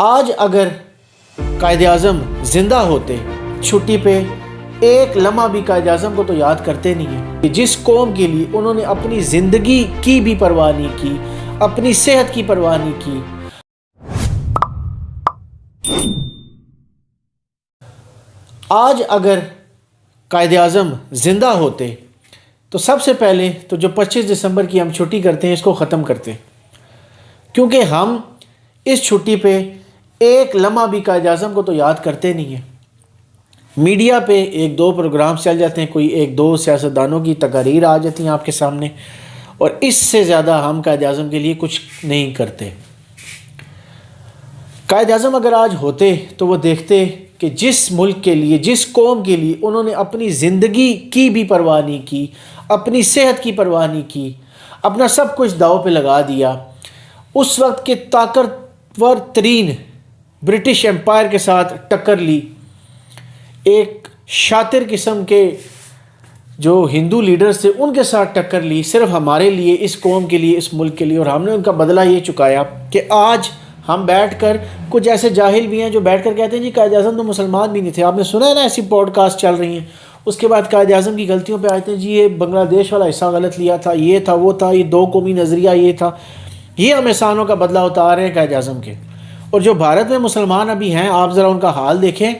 آج اگر قائد اعظم زندہ ہوتے چھٹی پہ ایک لمحہ بھی قائد اعظم کو تو یاد کرتے نہیں ہیں کہ جس قوم کے لیے انہوں نے اپنی زندگی کی بھی پرواہ نہیں کی، اپنی صحت کی پرواہ نہیں کی۔ آج اگر قائد اعظم زندہ ہوتے تو سب سے پہلے تو جو 25 دسمبر کی ہم چھٹی کرتے ہیں اس کو ختم کرتے، کیونکہ ہم اس چھٹی پہ ایک لمحہ بھی قائد اعظم کو تو یاد کرتے نہیں ہیں۔ میڈیا پہ ایک دو پروگرام چل جاتے ہیں، کوئی ایک دو سیاستدانوں کی تقاریر آ جاتی ہیں آپ کے سامنے، اور اس سے زیادہ ہم قائد اعظم کے لیے کچھ نہیں کرتے۔ قائد اعظم اگر آج ہوتے تو وہ دیکھتے کہ جس ملک کے لیے، جس قوم کے لیے انہوں نے اپنی زندگی کی بھی پرواہ نہیں کی، اپنی صحت کی پرواہ نہیں کی، اپنا سب کچھ داؤ پہ لگا دیا، اس وقت کے طاقتور ترین برٹش امپائر کے ساتھ ٹکر لی، ایک شاطر قسم کے جو ہندو لیڈرز تھے ان کے ساتھ ٹکر لی، صرف ہمارے لیے، اس قوم کے لیے، اس ملک کے لیے، اور ہم نے ان کا بدلہ یہ چکایا کہ آج ہم بیٹھ کر کچھ ایسے جاہل بھی ہیں جو بیٹھ کر کہتے ہیں جی قائد اعظم تو مسلمان بھی نہیں تھے۔ آپ نے سنا ہے نا، ایسی پوڈ کاسٹ چل رہی ہیں، اس کے بعد قائد اعظم کی غلطیوں پہ آتے ہیں جی یہ بنگلہ دیش والا حصہ غلط لیا تھا، یہ تھا، وہ تھا، یہ دو قومی نظریہ یہ تھا۔ یہ ہم احسانوں کا بدلہ اتار رہے ہیں قائد اعظم کے۔ اور جو بھارت میں مسلمان ابھی ہیں، آپ ذرا ان کا حال دیکھیں،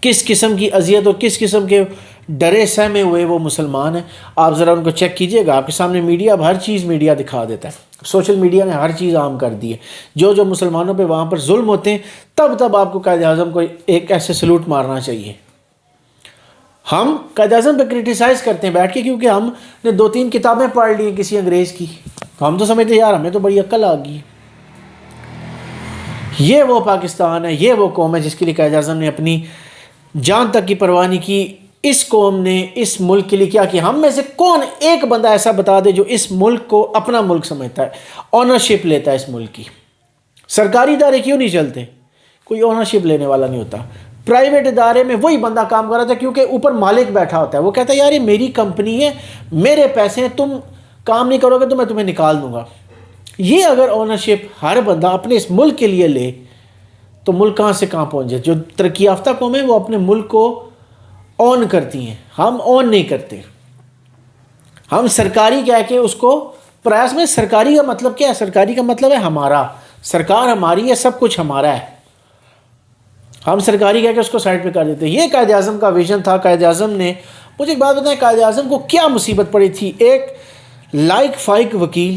کس قسم کی اذیت اور کس قسم کے ڈرے سہمے ہوئے وہ مسلمان ہیں۔ آپ ذرا ان کو چیک کیجئے گا، آپ کے سامنے میڈیا اب ہر چیز میڈیا دکھا دیتا ہے، سوشل میڈیا نے ہر چیز عام کر دی ہے۔ جو جو مسلمانوں پہ وہاں پر ظلم ہوتے ہیں تب آپ کو قائد اعظم کو ایک ایسے سلوٹ مارنا چاہیے۔ ہم قائد اعظم پہ کرٹیسائز کرتے ہیں بیٹھ کے کیونکہ ہم نے 2-3 کتابیں پڑھ لی ہیں کسی انگریز کی، تو ہم تو سمجھتے ہیں یار ہمیں تو بڑی عقل آ گئی۔ یہ وہ پاکستان ہے، یہ وہ قوم ہے جس کے لیے قائد اعظم نے اپنی جان تک کی پرواہ نہیں کی۔ اس قوم نے اس ملک کے لیے کیا کیا؟ ہم میں سے کون ایک بندہ ایسا بتا دے جو اس ملک کو اپنا ملک سمجھتا ہے، آنرشپ لیتا ہے اس ملک کی؟ سرکاری ادارے کیوں نہیں چلتے؟ کوئی آنرشپ لینے والا نہیں ہوتا۔ پرائیویٹ ادارے میں وہی بندہ کام کر رہا تھا کیونکہ اوپر مالک بیٹھا ہوتا ہے، وہ کہتا ہے یار یہ میری کمپنی ہے، میرے پیسے ہیں، تم کام نہیں کرو گے تو میں تمہیں نکال دوں گا۔ یہ اگر آنرشپ ہر بندہ اپنے اس ملک کے لیے لے تو ملک کہاں سے کہاں پہنچ جائے۔ جو ترقی یافتہ قومیں وہ اپنے ملک کو اون کرتی ہیں، ہم اون نہیں کرتے۔ ہم سرکاری کہہ کے اس کو پریاس میں، سرکاری کا مطلب کیا ہے؟ سرکاری کا مطلب ہے ہمارا، سرکار ہماری ہے، سب کچھ ہمارا ہے۔ ہم سرکاری کہہ کے اس کو سائڈ پہ کر دیتے ہیں۔ یہ قائد اعظم کا ویژن تھا۔ قائد اعظم نے، مجھے ایک بات بتائیں، قائد اعظم کو کیا مصیبت پڑی تھی؟ ایک لائق فائق وکیل،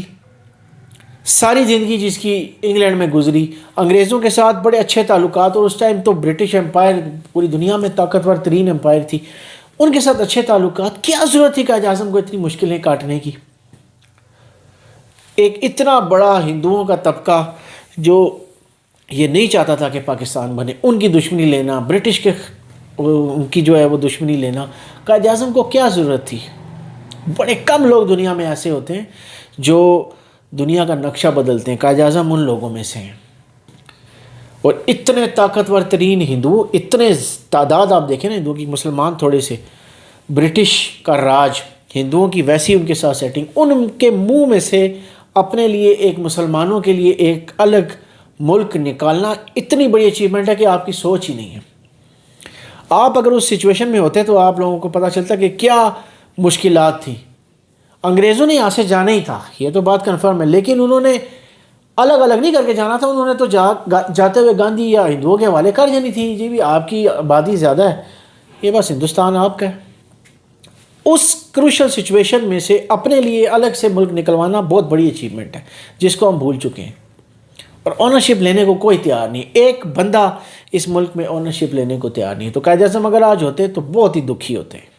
ساری زندگی جس کی انگلینڈ میں گزری، انگریزوں کے ساتھ بڑے اچھے تعلقات، اور اس ٹائم تو برٹش امپائر پوری دنیا میں طاقتور ترین امپائر تھی، ان کے ساتھ اچھے تعلقات۔ کیا ضرورت تھی قائد اعظم کو اتنی مشکلیں کاٹنے کی؟ ایک اتنا بڑا ہندوؤں کا طبقہ جو یہ نہیں چاہتا تھا کہ پاکستان بنے، ان کی دشمنی لینا، برٹش کے ان کی جو ہے وہ دشمنی لینا، قائد اعظم کو کیا ضرورت تھی؟ بڑے کم لوگ دنیا میں ایسے ہوتے ہیں جو دنیا کا نقشہ بدلتے ہیں، قائد اعظم ان لوگوں میں سے ہیں۔ اور اتنے طاقتور ترین ہندو، اتنے تعداد آپ دیکھیں نا ہندوؤں کی، مسلمان تھوڑے سے، برٹش کا راج، ہندوؤں کی ویسی ان کے ساتھ سیٹنگ، ان کے منہ میں سے اپنے لیے ایک مسلمانوں کے لیے ایک الگ ملک نکالنا اتنی بڑی اچیومنٹ ہے کہ آپ کی سوچ ہی نہیں ہے۔ آپ اگر اس سچویشن میں ہوتے تو آپ لوگوں کو پتہ چلتا کہ کیا مشکلات تھیں۔ انگریزوں نے یہاں سے جانا ہی تھا، یہ تو بات کنفرم ہے، لیکن انہوں نے الگ الگ نہیں کر کے جانا تھا، انہوں نے تو جاتے ہوئے گاندھی یا ہندوؤں کے حوالے کر جانی تھی، جی بھی آپ کی آبادی زیادہ ہے، یہ بس ہندوستان آپ کا ہے۔ اس کروشل سچویشن میں سے اپنے لیے الگ سے ملک نکلوانا بہت بڑی اچیومنٹ ہے جس کو ہم بھول چکے ہیں، اور آنرشپ لینے کو کوئی تیار نہیں۔ ایک بندہ اس ملک میں آنرشپ لینے کو تیار نہیں ہے۔ تو قائد اعظم اگر آج ہوتے تو بہت ہی دکھی ہوتے ہیں۔